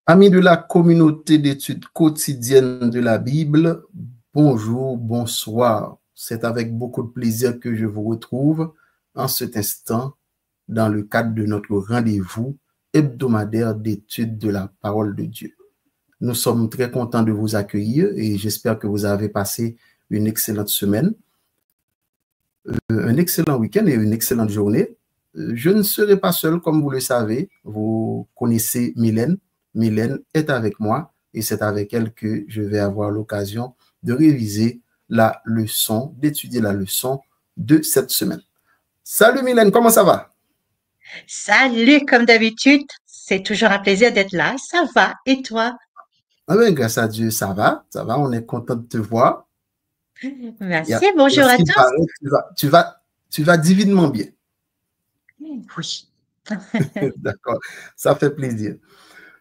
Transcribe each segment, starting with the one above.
Amis de la communauté d'études quotidiennes de la Bible, bonjour, bonsoir. C'est avec beaucoup de plaisir que je vous retrouve en cet instant dans le cadre de notre rendez-vous hebdomadaire d'études de la parole de Dieu. Nous sommes très contents de vous accueillir et j'espère que vous avez passé une excellente semaine, un excellent week-end et une excellente journée. Je ne serai pas seul, comme vous le savez. Vous connaissez Mylène. Mylène est avec moi et c'est avec elle que je vais avoir l'occasion de réviser la leçon, d'étudier la leçon de cette semaine. Salut Mylène, comment ça va? Salut, comme d'habitude, c'est toujours un plaisir d'être là. Ça va, et toi? Ah ben, grâce à Dieu, ça va, on est content de te voir. Merci, Et à bonjour ce à qu'il tous. paraît, tu vas divinement bien. Oui. D'accord, ça fait plaisir.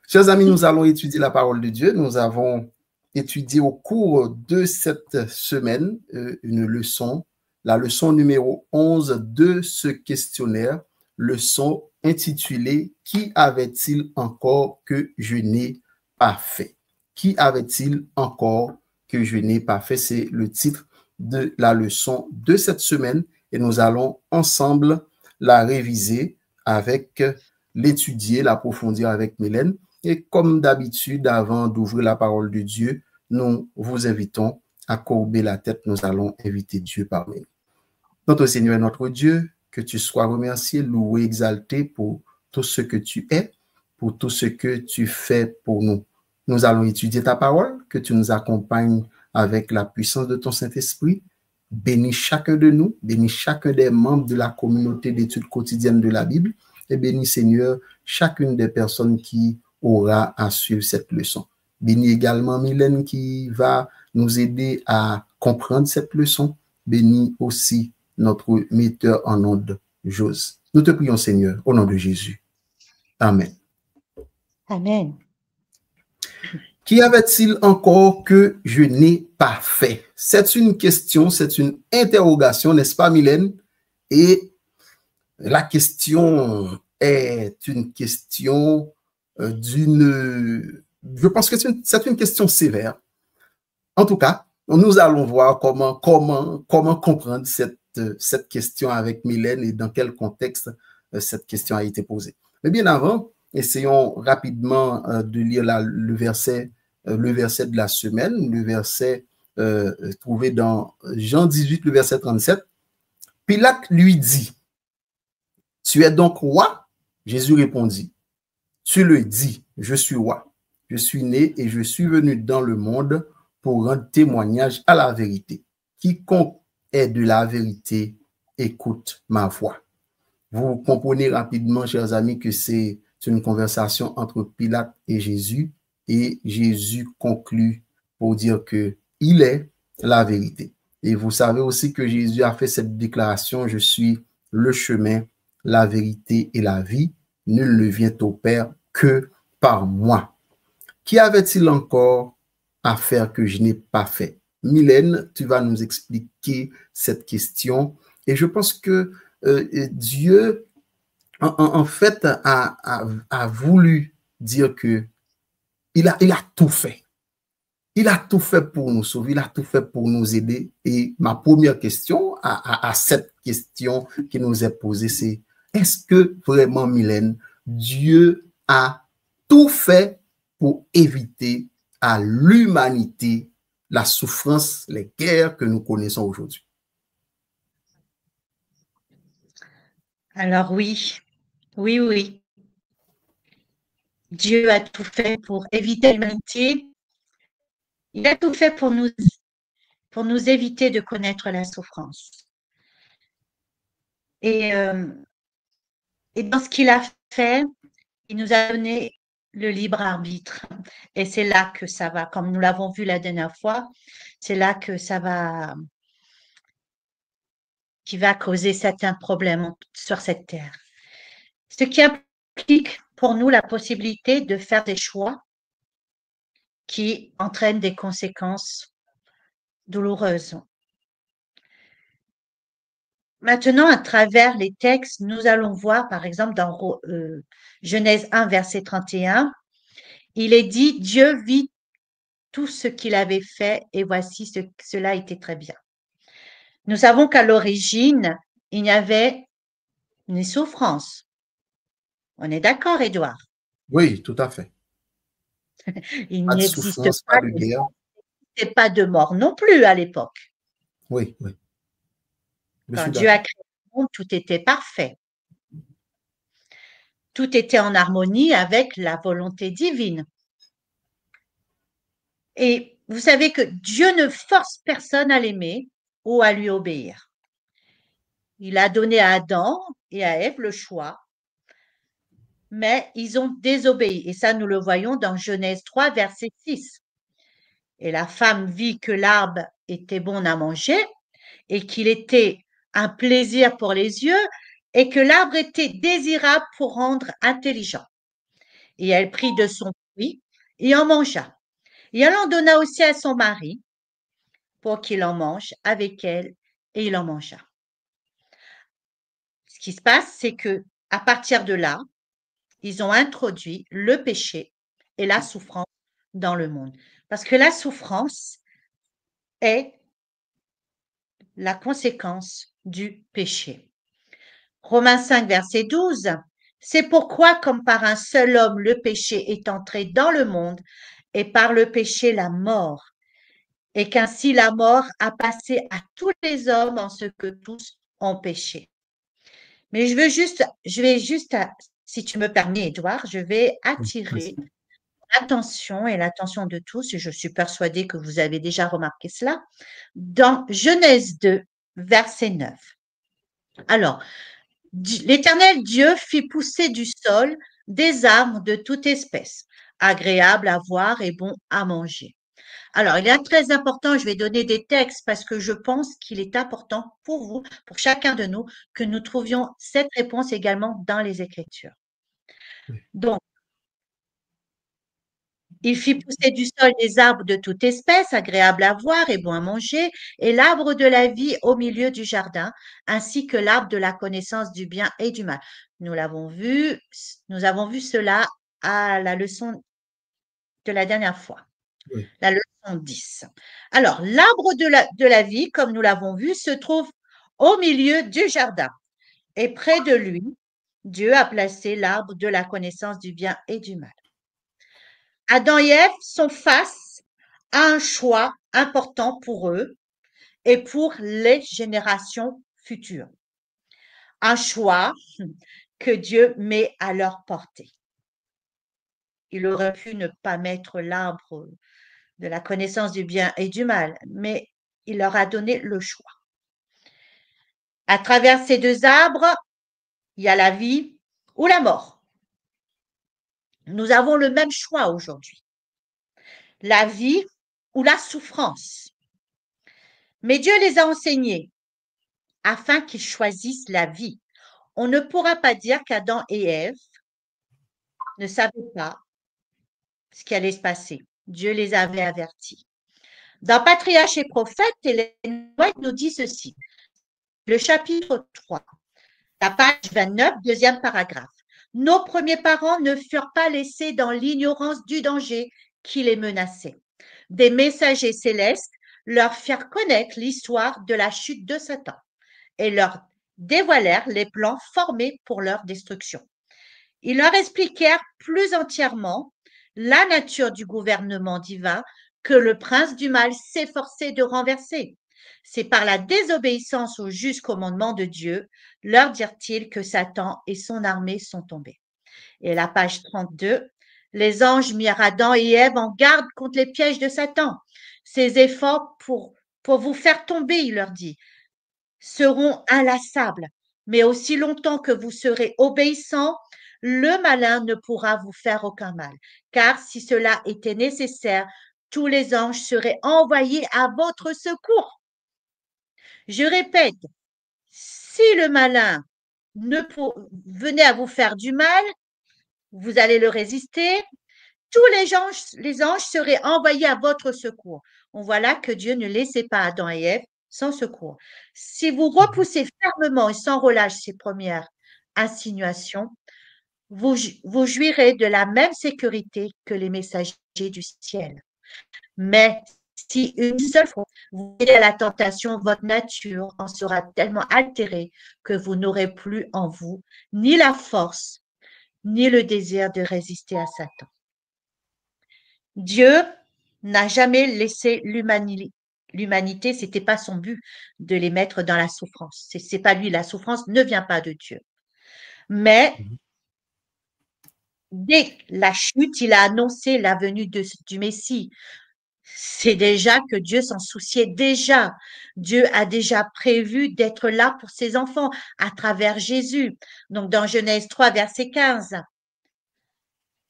Chers amis, nous allons étudier la parole de Dieu. Nous avons étudié au cours de cette semaine une leçon, la leçon numéro 11 de ce questionnaire, leçon intitulée Qui avait-il encore que je n'ai pas fait? Qui avait-il encore que je n'ai pas fait? C'est le titre de la leçon de cette semaine et nous allons ensemble la réviser avec l'étudier, l'approfondir avec Mylène. Et comme d'habitude, avant d'ouvrir la parole de Dieu, nous vous invitons à courber la tête. Nous allons inviter Dieu parmi nous. Notre Seigneur et notre Dieu, que tu sois remercié, loué, exalté pour tout ce que tu es, pour tout ce que tu fais pour nous. Nous allons étudier ta parole, que tu nous accompagnes avec la puissance de ton Saint-Esprit. Bénis chacun de nous, bénis chacun des membres de la communauté d'études quotidiennes de la Bible et bénis, Seigneur, chacune des personnes qui aura à suivre cette leçon. Bénis également Mylène qui va nous aider à comprendre cette leçon. Bénis aussi notre metteur en ondes, Jose. Nous te prions, Seigneur, au nom de Jésus. Amen. Amen. Qu'y avait-il encore que je n'ai pas fait? C'est une question, c'est une interrogation, n'est-ce pas, Mylène? Et la question est une question je pense que c'est une question sévère. En tout cas, nous allons voir comment comprendre cette question avec Mylène et dans quel contexte cette question a été posée. Mais bien avant, essayons rapidement de lire le verset de la semaine, le verset trouvé dans Jean 18, le verset 37. Pilate lui dit, tu es donc roi? Jésus répondit, tu le dis, je suis roi. Je suis né et je suis venu dans le monde pour rendre témoignage à la vérité. Quiconque est de la vérité, écoute ma voix. Vous comprenez rapidement, chers amis, que c'est une conversation entre Pilate et Jésus conclut pour dire que il est la vérité. Et vous savez aussi que Jésus a fait cette déclaration, je suis le chemin, la vérité et la vie. Nul ne vient au Père que par moi. Qu'y avait-il encore à faire que je n'ai pas fait? Mylène, tu vas nous expliquer cette question. Et je pense que Dieu, en fait, a voulu dire que il a tout fait. Il a tout fait pour nous sauver, il a tout fait pour nous aider. Et ma première question à cette question qui nous est posée, c'est est-ce que vraiment, Mylène, Dieu a tout fait pour éviter à l'humanité la souffrance, les guerres que nous connaissons aujourd'hui? Alors oui, oui, oui. Dieu a tout fait pour éviter l'humanité. Il a tout fait pour nous éviter de connaître la souffrance. Et, euh, et dans ce qu'il a fait, il nous a donné le libre arbitre. Et c'est là que ça va, comme nous l'avons vu la dernière fois, c'est là que ça va, qui va causer certains problèmes sur cette terre. Ce qui implique pour nous la possibilité de faire des choix qui entraînent des conséquences douloureuses. Maintenant, à travers les textes, nous allons voir, par exemple, dans Genèse 1, verset 31, Il est dit, Dieu vit tout ce qu'il avait fait et voici cela était très bien. Nous savons qu'à l'origine, il n'y avait ni souffrance. On est d'accord, Édouard? Oui, tout à fait. Il Pas de n'existe souffrance, pas pas de guerre. pas de mort non plus à l'époque. Oui, oui. Je Quand suis Dieu a d'accord. créé le monde, tout était parfait. Tout était en harmonie avec la volonté divine. Et vous savez que Dieu ne force personne à l'aimer ou à lui obéir. Il a donné à Adam et à Ève le choix, mais ils ont désobéi. Et ça, nous le voyons dans Genèse 3, verset 6. Et la femme vit que l'arbre était bon à manger et qu'il était un plaisir pour les yeux et que l'arbre était désirable pour rendre intelligent. Et elle prit de son fruit et en mangea. Et elle en donna aussi à son mari pour qu'il en mange avec elle et il en mangea. Ce qui se passe, c'est que à partir de là, ils ont introduit le péché et la souffrance dans le monde. Parce que la souffrance est la conséquence du péché. Romains 5, verset 12. C'est pourquoi, comme par un seul homme, le péché est entré dans le monde, et par le péché la mort, et qu'ainsi la mort a passé à tous les hommes en ce que tous ont péché. Mais je vais juste, si tu me permets, Édouard, je vais attirer l'attention et l'attention de tous, et je suis persuadée que vous avez déjà remarqué cela, dans Genèse 2, verset 9. Alors, l'Éternel Dieu fit pousser du sol des arbres de toute espèce, agréables à voir et bons à manger. Alors, il est très important, je vais donner des textes parce que je pense qu'il est important pour vous, pour chacun de nous, que nous trouvions cette réponse également dans les Écritures. Donc, il fit pousser du sol des arbres de toute espèce, agréables à voir et bons à manger, et l'arbre de la vie au milieu du jardin, ainsi que l'arbre de la connaissance du bien et du mal. Nous l'avons vu, nous avons vu cela à la leçon de la dernière fois, Oui, la leçon 10. Alors, l'arbre de la vie, comme nous l'avons vu, se trouve au milieu du jardin, et près de lui, Dieu a placé l'arbre de la connaissance du bien et du mal. Adam et Ève sont face à un choix important pour eux et pour les générations futures. Un choix que Dieu met à leur portée. Il aurait pu ne pas mettre l'arbre de la connaissance du bien et du mal, mais il leur a donné le choix. À travers ces deux arbres, il y a la vie ou la mort. Nous avons le même choix aujourd'hui. La vie ou la souffrance. Mais Dieu les a enseignés afin qu'ils choisissent la vie. On ne pourra pas dire qu'Adam et Ève ne savaient pas ce qui allait se passer. Dieu les avait avertis. Dans Patriarches et Prophètes, Ellen White nous dit ceci. Le chapitre 3, la page 29, deuxième paragraphe. Nos premiers parents ne furent pas laissés dans l'ignorance du danger qui les menaçait. Des messagers célestes leur firent connaître l'histoire de la chute de Satan et leur dévoilèrent les plans formés pour leur destruction. Ils leur expliquèrent plus entièrement la nature du gouvernement divin que le prince du mal s'efforçait de renverser. C'est par la désobéissance au juste commandement de Dieu, leur dirent-ils, que Satan et son armée sont tombés. Et la page 32, les anges mirent Adam et Ève en garde contre les pièges de Satan. Ses efforts pour vous faire tomber, il leur dit, seront inlassables, mais aussi longtemps que vous serez obéissants, le malin ne pourra vous faire aucun mal. Car si cela était nécessaire, tous les anges seraient envoyés à votre secours. Je répète, si le malin venait à vous faire du mal, vous allez le résister, tous les anges seraient envoyés à votre secours. On voit là que Dieu ne laissait pas Adam et Ève sans secours. Si vous repoussez fermement et sans relâche ces premières insinuations, vous jouirez de la même sécurité que les messagers du ciel. Mais si une seule fois vous cédez à la tentation, votre nature en sera tellement altérée que vous n'aurez plus en vous ni la force, ni le désir de résister à Satan. Dieu n'a jamais laissé l'humanité, c'était pas son but de les mettre dans la souffrance. C'est pas lui, la souffrance ne vient pas de Dieu. Mais dès la chute, il a annoncé la venue du Messie. C'est déjà que Dieu s'en souciait déjà. Dieu a déjà prévu d'être là pour ses enfants à travers Jésus. Donc dans Genèse 3, verset 15.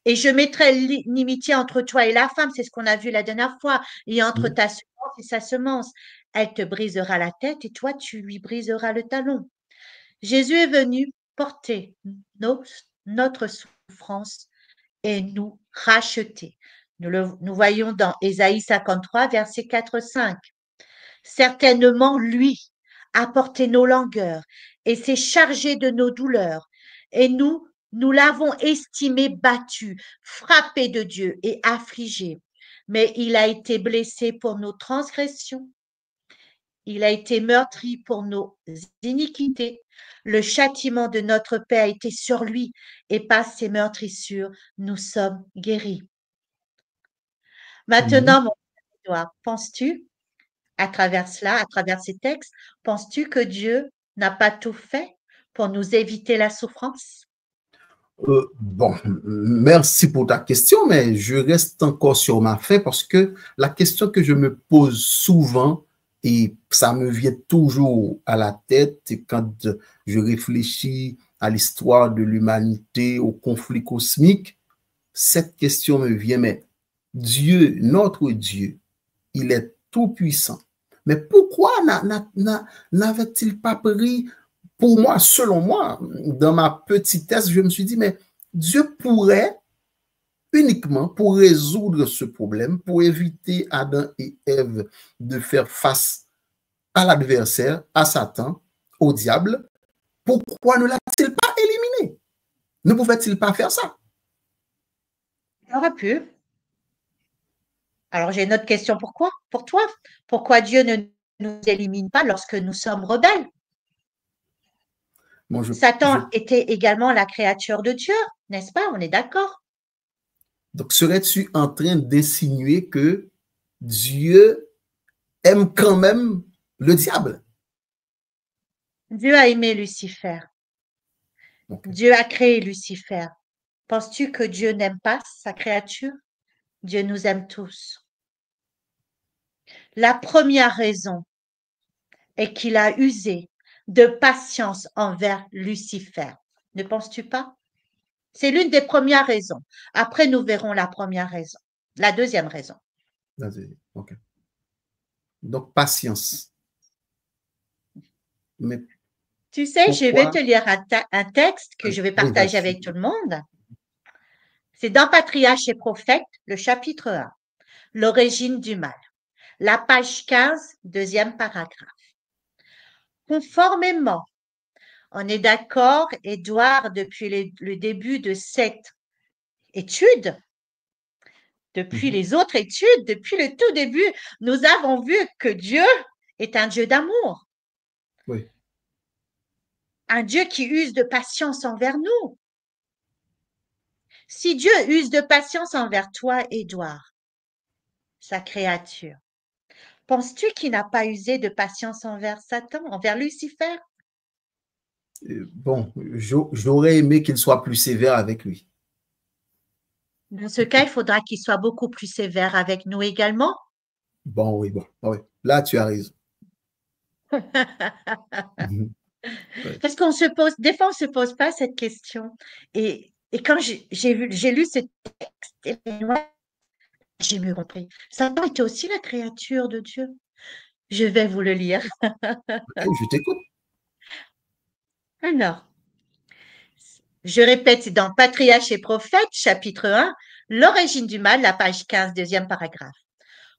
Et je mettrai l'inimitié entre toi et la femme, c'est ce qu'on a vu la dernière fois, et entre ta semence et sa semence. Elle te brisera la tête et toi, tu lui briseras le talon. Jésus est venu porter notre souffrance et nous racheter. Nous voyons dans Ésaïe 53, versets 4-5. Certainement, lui a porté nos langueurs et s'est chargé de nos douleurs. Et nous l'avons estimé battu, frappé de Dieu et affligé. Mais il a été blessé pour nos transgressions. Il a été meurtri pour nos iniquités. Le châtiment de notre paix a été sur lui et par ses meurtrissures, nous sommes guéris. Maintenant, mon Édouard, penses-tu, à travers cela, à travers ces textes, penses-tu que Dieu n'a pas tout fait pour nous éviter la souffrance? Bon, merci pour ta question, mais je reste encore sur ma faim parce que la question que je me pose souvent, et ça me vient toujours à la tête quand je réfléchis à l'histoire de l'humanité, au conflit cosmique, cette question me vient, mais Dieu, notre Dieu, il est tout puissant. Mais pourquoi n'avait-il pas pris, pour moi, selon moi, dans ma petitesse, je me suis dit, mais Dieu pourrait uniquement pour résoudre ce problème, pour éviter Adam et Ève de faire face à l'adversaire, à Satan, au diable, pourquoi ne l'a-t-il pas éliminé? Ne pouvait-il pas faire ça? Il aurait pu. Alors, j'ai une autre question pour toi. Pourquoi Dieu ne nous élimine pas lorsque nous sommes rebelles? Bon, Satan était également la créature de Dieu, n'est-ce pas? On est d'accord. Donc, serais-tu en train d'insinuer que Dieu aime quand même le diable? Dieu a aimé Lucifer. Okay. Dieu a créé Lucifer. Penses-tu que Dieu n'aime pas sa créature? Dieu nous aime tous. La première raison est qu'il a usé de patience envers Lucifer. Ne penses-tu pas? C'est l'une des premières raisons. Après, nous verrons la première raison. La deuxième raison. Okay. Donc, patience. Mais tu sais, je vais te lire un texte que je vais partager avec tout le monde. C'est dans Patriarches et Prophètes, le chapitre 1, l'origine du mal. La page 15, deuxième paragraphe. Conformément, on est d'accord, Édouard, depuis le début de cette étude, depuis les autres études, depuis le tout début, nous avons vu que Dieu est un Dieu d'amour. Oui. Un Dieu qui use de patience envers nous. Si Dieu use de patience envers toi, Édouard, sa créature, penses-tu qu'il n'a pas usé de patience envers Satan, envers Lucifer? Bon, j'aurais aimé qu'il soit plus sévère avec lui. Dans ce cas, il faudra qu'il soit beaucoup plus sévère avec nous également. Bon, oui, bon. Oui. Là, tu as raison. Parce qu'on se pose, des fois, on ne se pose pas cette question. Et quand j'ai lu ce texte, j'ai mieux compris. Satan était aussi la créature de Dieu. Je vais vous le lire. Je t'écoute. Alors, je répète, c'est dans Patriarches et Prophètes, chapitre 1, l'origine du mal, la page 15, deuxième paragraphe.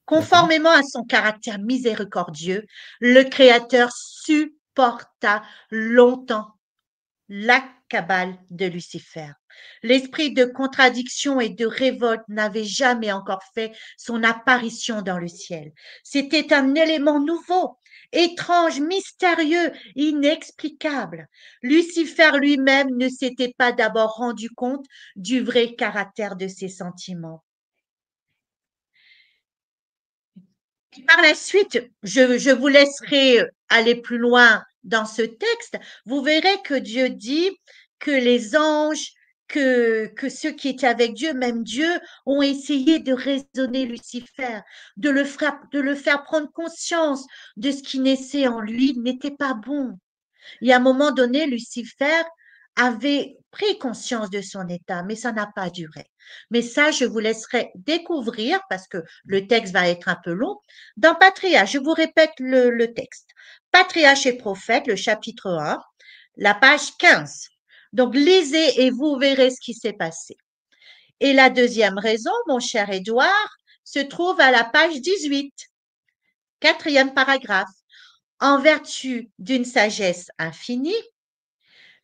Conformément à son caractère miséricordieux, le Créateur supporta longtemps la cabale de Lucifer. L'esprit de contradiction et de révolte n'avait jamais encore fait son apparition dans le ciel. C'était un élément nouveau, étrange, mystérieux, inexplicable. Lucifer lui-même ne s'était pas d'abord rendu compte du vrai caractère de ses sentiments. Par la suite, je vous laisserai aller plus loin dans ce texte. Vous verrez que Dieu dit que les anges, que ceux qui étaient avec Dieu, même Dieu, ont essayé de raisonner Lucifer, de le faire prendre conscience de ce qui naissait en lui n'était pas bon. Et à un moment donné, Lucifer avait pris conscience de son état, mais ça n'a pas duré. Mais ça, je vous laisserai découvrir parce que le texte va être un peu long. Dans Patriarche, je vous répète le texte. Patriarche et prophète, le chapitre 1, la page 15. Donc, lisez et vous verrez ce qui s'est passé. Et la deuxième raison, mon cher Édouard, se trouve à la page 18, quatrième paragraphe. En vertu d'une sagesse infinie,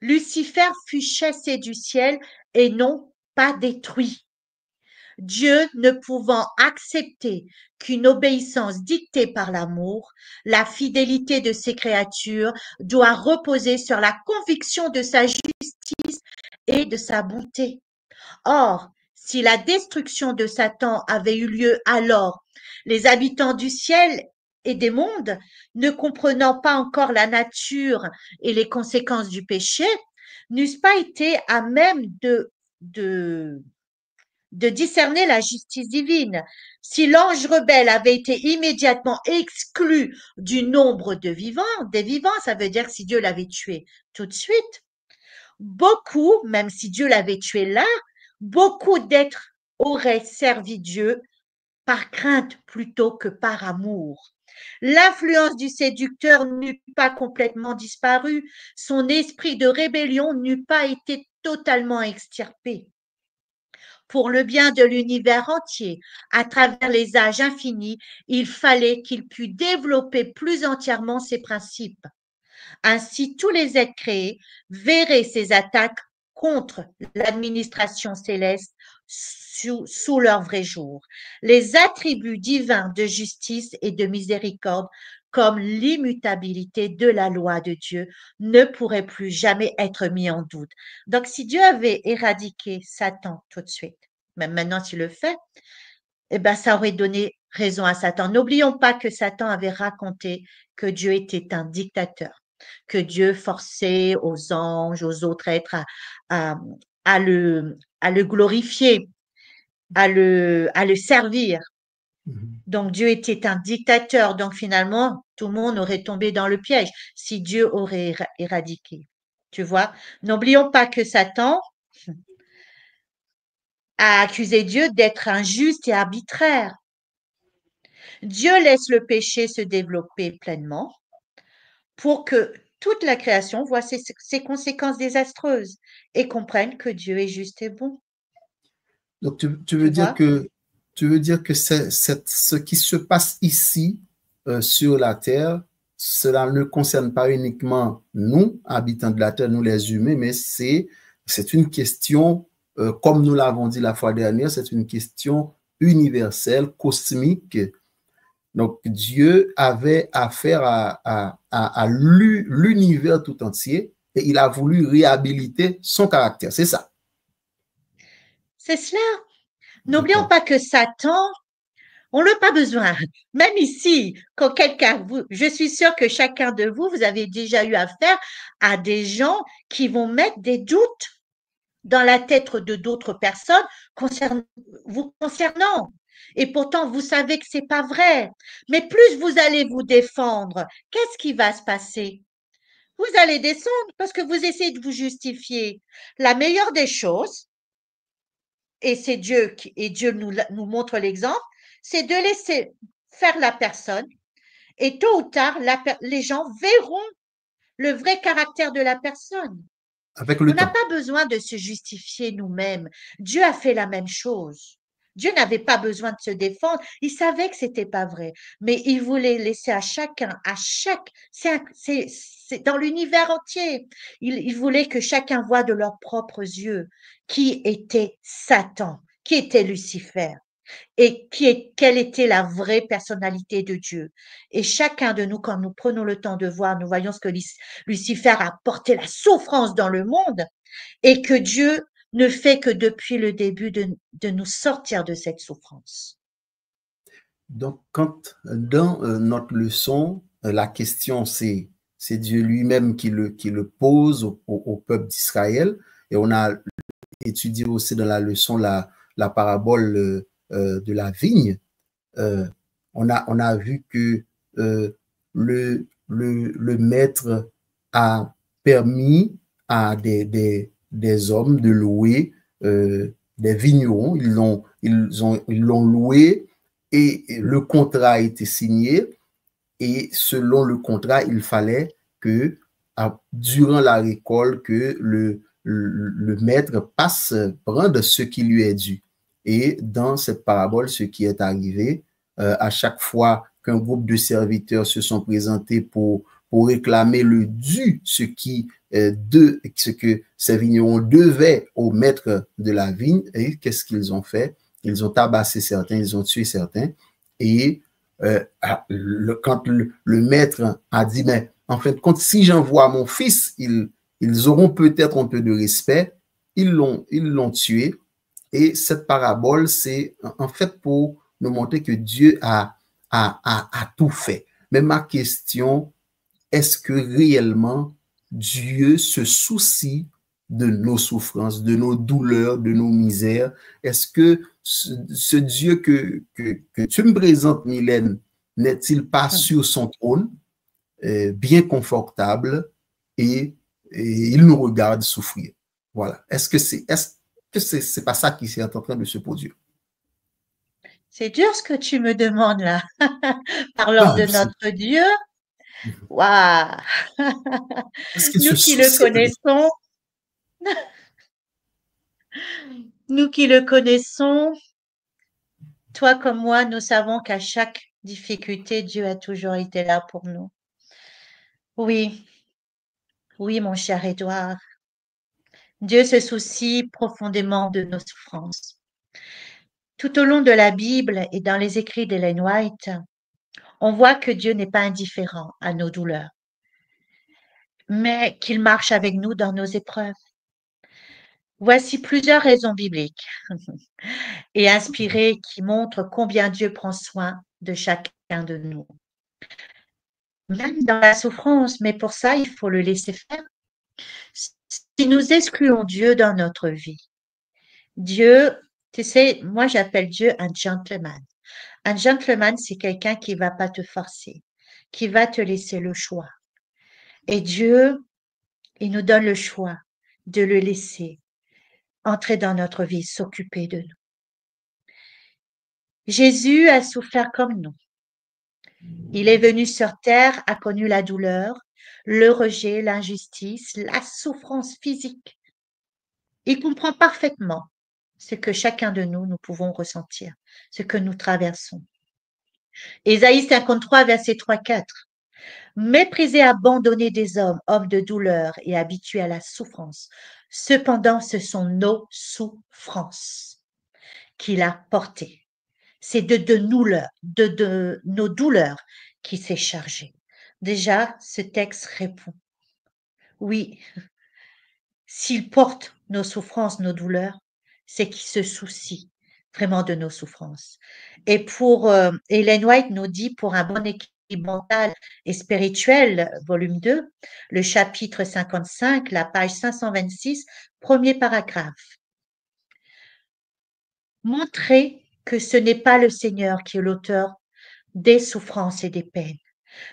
Lucifer fut chassé du ciel et non pas détruit. Dieu ne pouvant accepter qu'une obéissance dictée par l'amour, la fidélité de ses créatures doit reposer sur la conviction de sa justice et de sa bonté. Or, si la destruction de Satan avait eu lieu alors, les habitants du ciel et des mondes, ne comprenant pas encore la nature et les conséquences du péché, n'eussent pas été à même de, de discerner la justice divine. Si l'ange rebelle avait été immédiatement exclu du nombre des vivants, ça veut dire si Dieu l'avait tué tout de suite, beaucoup, même si Dieu l'avait tué là, beaucoup d'êtres auraient servi Dieu par crainte plutôt que par amour. L'influence du séducteur n'eût pas complètement disparu, son esprit de rébellion n'eût pas été totalement extirpé. Pour le bien de l'univers entier, à travers les âges infinis, il fallait qu'il pût développer plus entièrement ses principes. Ainsi, tous les êtres créés verraient ces attaques contre l'administration céleste sous leur vrai jour. Les attributs divins de justice et de miséricorde, comme l'immutabilité de la loi de Dieu, ne pourraient plus jamais être mis en doute. Donc, si Dieu avait éradiqué Satan tout de suite, même maintenant s'il le fait, eh ben, ça aurait donné raison à Satan. N'oublions pas que Satan avait raconté que Dieu était un dictateur, que Dieu forçait aux anges, aux autres êtres à, à le glorifier, à le servir. Donc Dieu était un dictateur, donc finalement, tout le monde aurait tombé dans le piège si Dieu aurait éradiqué. Tu vois, n'oublions pas que Satan a accusé Dieu d'être injuste et arbitraire. Dieu laisse le péché se développer pleinement pour que toute la création voit ses conséquences désastreuses et comprenne que Dieu est juste et bon. Donc, Tu vois? tu veux dire que ce qui se passe ici sur la Terre, cela ne concerne pas uniquement nous, habitants de la Terre, nous les humains, mais c'est une question, comme nous l'avons dit la fois dernière, c'est une question universelle, cosmique. Donc, Dieu avait affaire à l'univers tout entier et il a voulu réhabiliter son caractère. C'est ça. C'est cela. N'oublions pas que Satan, on n'a pas besoin. Même ici, quand je suis sûre que chacun de vous, vous avez déjà eu affaire à des gens qui vont mettre des doutes dans la tête de d'autres personnes vous concernant. Et pourtant, vous savez que c'est pas vrai. Mais plus vous allez vous défendre, qu'est-ce qui va se passer? Vous allez descendre parce que vous essayez de vous justifier. La meilleure des choses, et c'est Dieu et Dieu nous montre l'exemple, c'est de laisser faire la personne et tôt ou tard, les gens verront le vrai caractère de la personne. Avec On le n'a temps. pas besoin de se justifier nous-mêmes. Dieu a fait la même chose. Dieu n'avait pas besoin de se défendre. Il savait que c'était pas vrai, mais il voulait laisser à chacun, c'est dans l'univers entier. Il voulait que chacun voie de leurs propres yeux qui était Satan, qui était Lucifer et quelle était la vraie personnalité de Dieu. Et chacun de nous, quand nous prenons le temps de voir, nous voyons ce que Lucifer a porté la souffrance dans le monde et que Dieu ne fait que depuis le début de nous sortir de cette souffrance. Donc, quand dans notre leçon, la question, c'est Dieu lui-même qui le pose au peuple d'Israël. Et on a étudié aussi dans la leçon la parabole de la vigne. On a vu que le maître a permis à des hommes de louer des vignerons. Ils l'ont loué et le contrat a été signé. Et selon le contrat, il fallait que durant la récolte, que le maître passe prendre ce qui lui est dû. Et dans cette parabole, ce qui est arrivé, à chaque fois qu'un groupe de serviteurs se sont présentés pour réclamer le dû, ce que ces vignerons devaient au maître de la vigne, et qu'est-ce qu'ils ont fait? Ils ont tabassé certains, ils ont tué certains, et quand le maître a dit, mais en fait, si j'envoie mon fils, ils auront peut-être un peu de respect, ils l'ont tué. Et cette parabole, c'est en fait pour nous montrer que Dieu a tout fait. Mais ma question, est-ce que réellement Dieu se soucie de nos souffrances, de nos douleurs, de nos misères? Est-ce que ce Dieu que tu me présentes, Mylène, n'est-il pas sur son trône, bien confortable, et il nous regarde souffrir? Voilà. Est-ce que c'est pas ça qui est en train de se produire? C'est dur ce que tu me demandes là. Parlant de notre Dieu, waouh! Est-ce que Nous ce qui le souci de... connaissons, nous qui le connaissons, toi comme moi, nous savons qu'à chaque difficulté, Dieu a toujours été là pour nous. Oui, oui, mon cher Édouard, Dieu se soucie profondément de nos souffrances. Tout au long de la Bible et dans les écrits d'Ellen White, on voit que Dieu n'est pas indifférent à nos douleurs, mais qu'il marche avec nous dans nos épreuves. Voici plusieurs raisons bibliques et inspirées qui montrent combien Dieu prend soin de chacun de nous. Même dans la souffrance, mais pour ça, il faut le laisser faire. Si nous excluons Dieu dans notre vie, Dieu, tu sais, moi j'appelle Dieu un gentleman. Un gentleman, c'est quelqu'un qui va pas te forcer, qui va te laisser le choix. Et Dieu, il nous donne le choix de le laisser entrer dans notre vie, s'occuper de nous. Jésus a souffert comme nous. Il est venu sur terre, a connu la douleur, le rejet, l'injustice, la souffrance physique. Il comprend parfaitement ce que chacun de nous, nous pouvons ressentir, ce que nous traversons. Ésaïe 53, verset 3-4. Méprisé, abandonné des hommes, hommes de douleur et habitués à la souffrance. Cependant, ce sont nos souffrances qu'il a portées. C'est de nos douleurs qui s'est chargé. Déjà, ce texte répond. Oui, s'il porte nos souffrances, nos douleurs, c'est qu'il se soucie vraiment de nos souffrances. Et pour Ellen White nous dit, pour un bon équilibre mental et spirituel, volume 2, le chapitre 55, la page 526, premier paragraphe. Montrer que ce n'est pas le Seigneur qui est l'auteur des souffrances et des peines,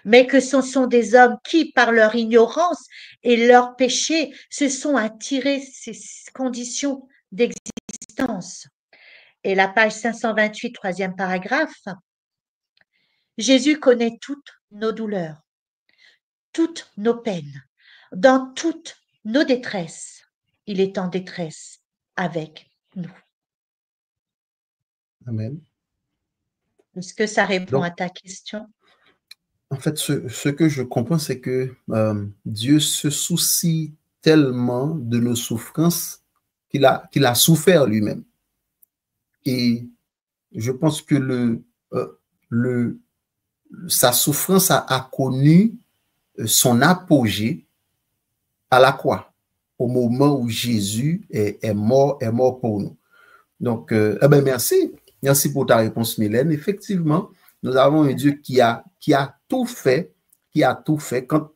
mais que ce sont des hommes qui, par leur ignorance et leur péché, se sont attirés ces conditions d'existence. Et la page 528, troisième paragraphe, Jésus connaît toutes nos douleurs, toutes nos peines, dans toutes nos détresses. Il est en détresse avec nous. Amen. Est-ce que ça répond Donc, à ta question? en fait, ce que je comprends, c'est que Dieu se soucie tellement de nos souffrances qu'il a souffert lui-même. Et je pense que le, sa souffrance a connu son apogée à la croix, au moment où Jésus est mort pour nous. Donc, eh ben merci. Merci pour ta réponse, Mylène. Effectivement, nous avons un Dieu qui a tout fait, Quand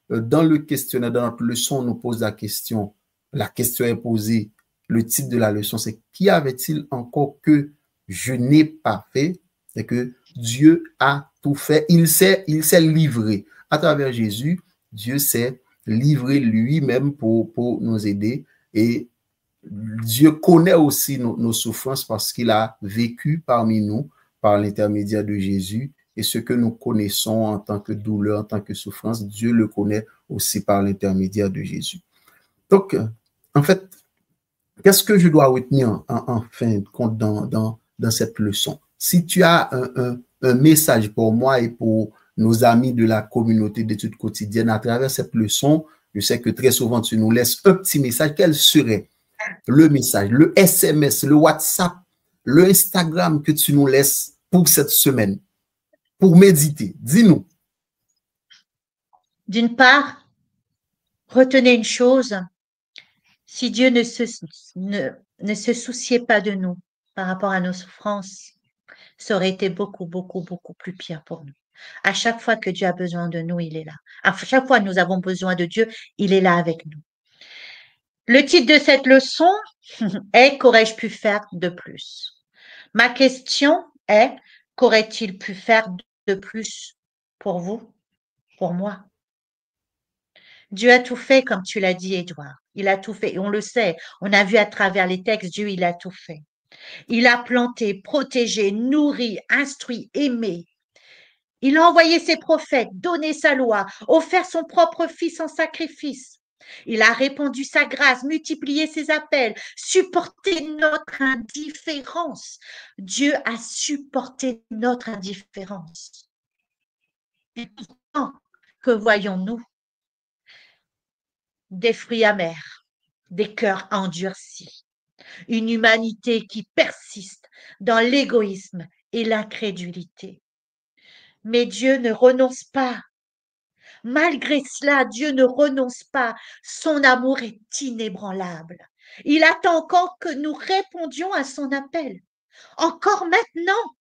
dans le questionnaire, dans notre leçon, on nous pose la question est posée, le titre de la leçon, c'est qu'y avait-il encore que je n'ai pas fait? C'est que Dieu a tout fait. Il s'est livré. À travers Jésus, Dieu s'est livré lui-même pour nous aider. Et Dieu connaît aussi nos souffrances parce qu'il a vécu parmi nous par l'intermédiaire de Jésus. Et ce que nous connaissons en tant que douleur, en tant que souffrance, Dieu le connaît aussi par l'intermédiaire de Jésus. Donc, en fait, qu'est-ce que je dois retenir en fin de compte dans cette leçon? Si tu as un message pour moi et pour nos amis de la communauté d'études quotidiennes à travers cette leçon, je sais que très souvent tu nous laisses un petit message, quel serait le message, le SMS, le WhatsApp, le Instagram que tu nous laisses pour cette semaine, pour méditer? Dis-nous. D'une part, retenez une chose, si Dieu ne se souciait pas de nous par rapport à nos souffrances, ça aurait été beaucoup, beaucoup, beaucoup plus pire pour nous. À chaque fois que Dieu a besoin de nous, il est là. À chaque fois que nous avons besoin de Dieu, il est là avec nous. Le titre de cette leçon est « Qu'aurais-je pu faire de plus ?» Ma question est « Qu'aurait-il pu faire de plus pour vous, pour moi ?» Dieu a tout fait, comme tu l'as dit, Édouard. Il a tout fait. Et on le sait. On a vu à travers les textes, Dieu, il a tout fait. Il a planté, protégé, nourri, instruit, aimé. Il a envoyé ses prophètes, donné sa loi, offert son propre fils en sacrifice. Il a répandu sa grâce, multiplié ses appels, supporté notre indifférence. Dieu a supporté notre indifférence. Et pourtant, que voyons-nous? Des fruits amers, des cœurs endurcis, une humanité qui persiste dans l'égoïsme et l'incrédulité. Mais Dieu ne renonce pas. Malgré cela, Dieu ne renonce pas. Son amour est inébranlable. Il attend encore que nous répondions à son appel. Encore maintenant.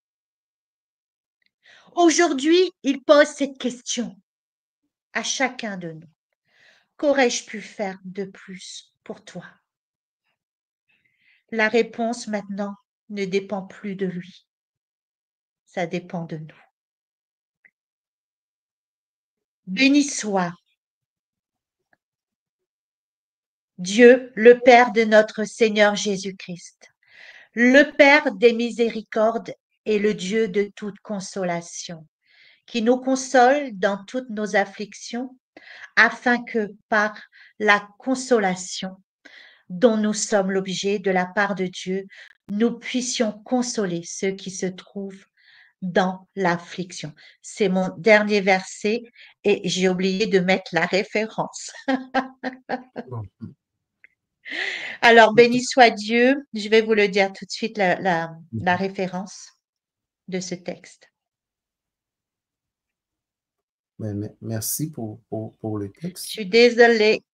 Aujourd'hui, il pose cette question à chacun de nous. Qu'aurais-je pu faire de plus pour toi? La réponse maintenant ne dépend plus de lui. Ça dépend de nous. Béni soit Dieu, le Père de notre Seigneur Jésus-Christ, le Père des miséricordes et le Dieu de toute consolation, qui nous console dans toutes nos afflictions, afin que par la consolation dont nous sommes l'objet de la part de Dieu, nous puissions consoler ceux qui se trouvent dans l'affliction. C'est mon dernier verset et j'ai oublié de mettre la référence. Alors, béni soit Dieu. Je vais vous le dire tout de suite, la référence de ce texte. Merci pour le texte. Je suis désolée.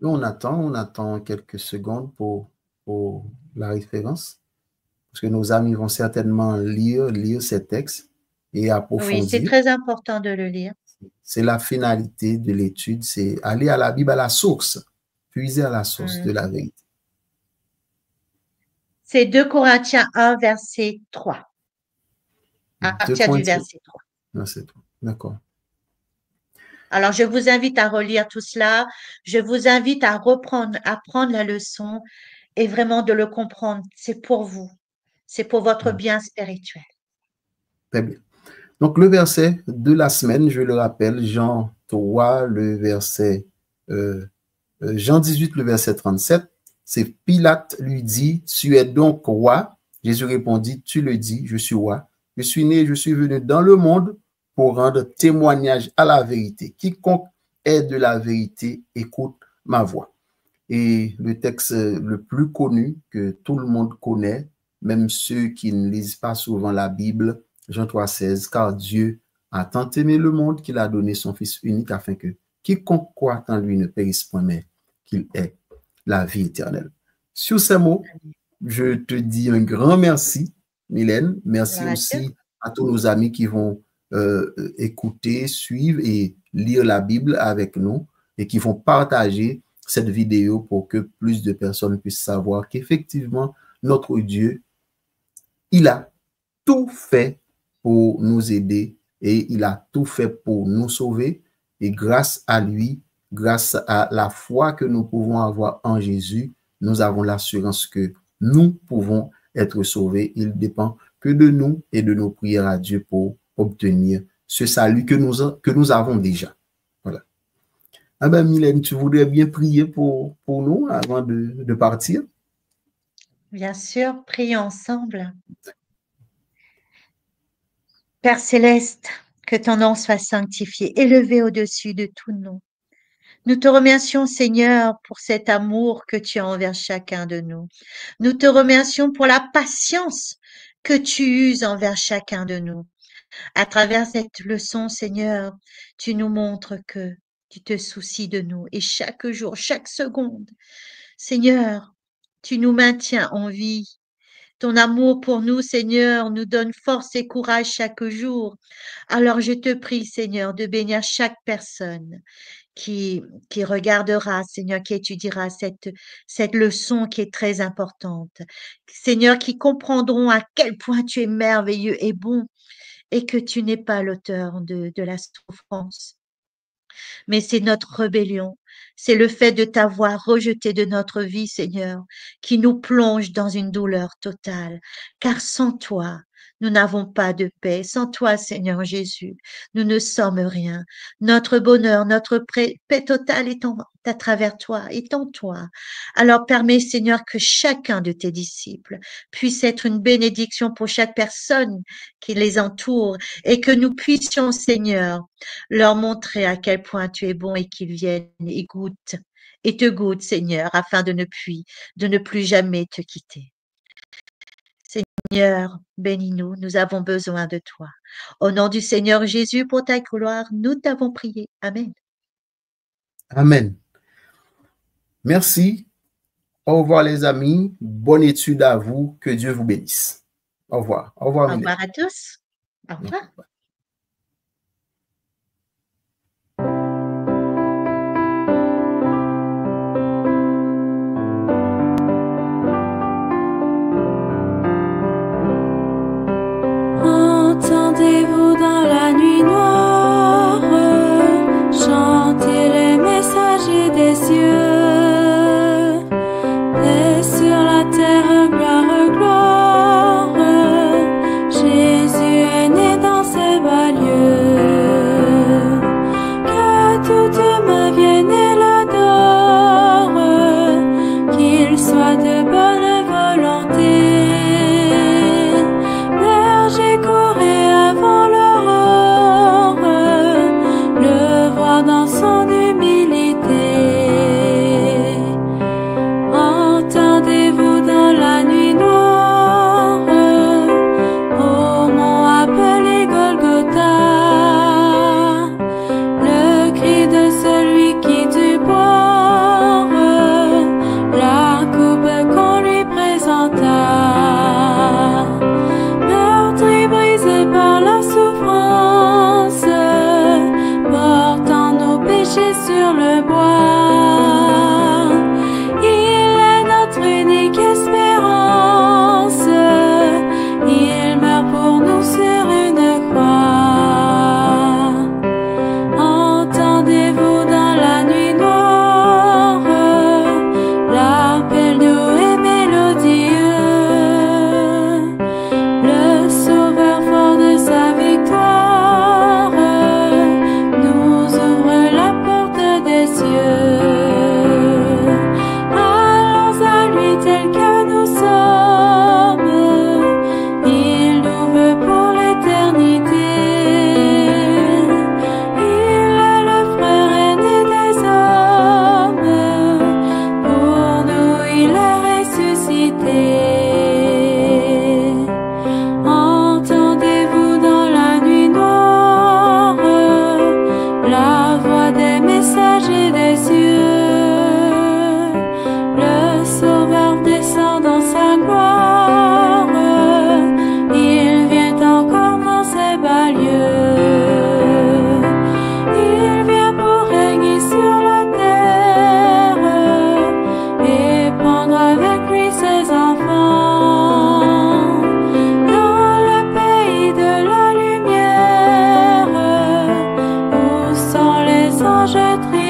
On attend quelques secondes pour la référence, parce que nos amis vont certainement lire ces textes et approfondir. Oui, c'est très important de le lire. C'est la finalité de l'étude, c'est aller à la Bible, à la source, puiser à la source de la vérité. C'est 2 Corinthiens 1, verset 3. À partir du verset 3. Verset 3. D'accord. Alors, je vous invite à relire tout cela. Je vous invite à prendre la leçon et vraiment de le comprendre. C'est pour vous. C'est pour votre bien spirituel. Très bien. Donc, le verset de la semaine, je le rappelle, Jean 3, Jean 18, le verset 37, c'est Pilate lui dit, tu es donc roi? Jésus répondit, tu le dis, je suis roi. Je suis né, je suis venu dans le monde pour rendre témoignage à la vérité. Quiconque est de la vérité, écoute ma voix. Et le texte le plus connu que tout le monde connaît, même ceux qui ne lisent pas souvent la Bible, Jean 3,16, car Dieu a tant aimé le monde qu'il a donné son Fils unique afin que quiconque croit en lui ne périsse point, mais qu'il ait la vie éternelle. Sur ces mots, je te dis un grand merci, Mylène. Merci aussi à tous nos amis qui vont écouter, suivre et lire la Bible avec nous et qui vont partager cette vidéo pour que plus de personnes puissent savoir qu'effectivement, notre Dieu, il a tout fait pour nous aider et il a tout fait pour nous sauver. Et grâce à lui, grâce à la foi que nous pouvons avoir en Jésus, nous avons l'assurance que nous pouvons être sauvés. Il dépend que de nous et de nos prières à Dieu pour obtenir ce salut que nous avons déjà. Voilà. Ah ben, Mylène, tu voudrais bien prier pour nous avant de partir? Bien sûr, prions ensemble. Père céleste, que ton nom soit sanctifié, élevé au-dessus de tout nom. Nous te remercions, Seigneur, pour cet amour que tu as envers chacun de nous. Nous te remercions pour la patience que tu uses envers chacun de nous. À travers cette leçon, Seigneur, tu nous montres que tu te soucies de nous et chaque jour, chaque seconde, Seigneur, tu nous maintiens en vie. Ton amour pour nous, Seigneur, nous donne force et courage chaque jour. Alors je te prie, Seigneur, de bénir chaque personne qui regardera, Seigneur, qui étudiera cette leçon qui est très importante. Seigneur, qui comprendront à quel point tu es merveilleux et bon et que tu n'es pas l'auteur de la souffrance. Mais c'est notre rébellion, c'est le fait de t'avoir rejeté de notre vie, Seigneur, qui nous plonge dans une douleur totale. Car sans toi, nous n'avons pas de paix. Sans toi, Seigneur Jésus, nous ne sommes rien. Notre bonheur, notre paix totale est à travers toi, est en toi. Alors permets, Seigneur, que chacun de tes disciples puisse être une bénédiction pour chaque personne qui les entoure et que nous puissions, Seigneur, leur montrer à quel point tu es bon et qu'ils viennent et te goûtent, Seigneur, afin de ne plus jamais te quitter. Seigneur, bénis-nous, nous avons besoin de toi. Au nom du Seigneur Jésus, pour ta gloire, nous t'avons prié. Amen. Amen. Merci. Au revoir les amis. Bonne étude à vous. Que Dieu vous bénisse. Au revoir. Au revoir. Au revoir à tous. Au revoir. Entendez-vous dans la nuit noire chanter les messagers des cieux, paix sur la terre, gloire, gloire. Jésus est né dans cette je triomphe.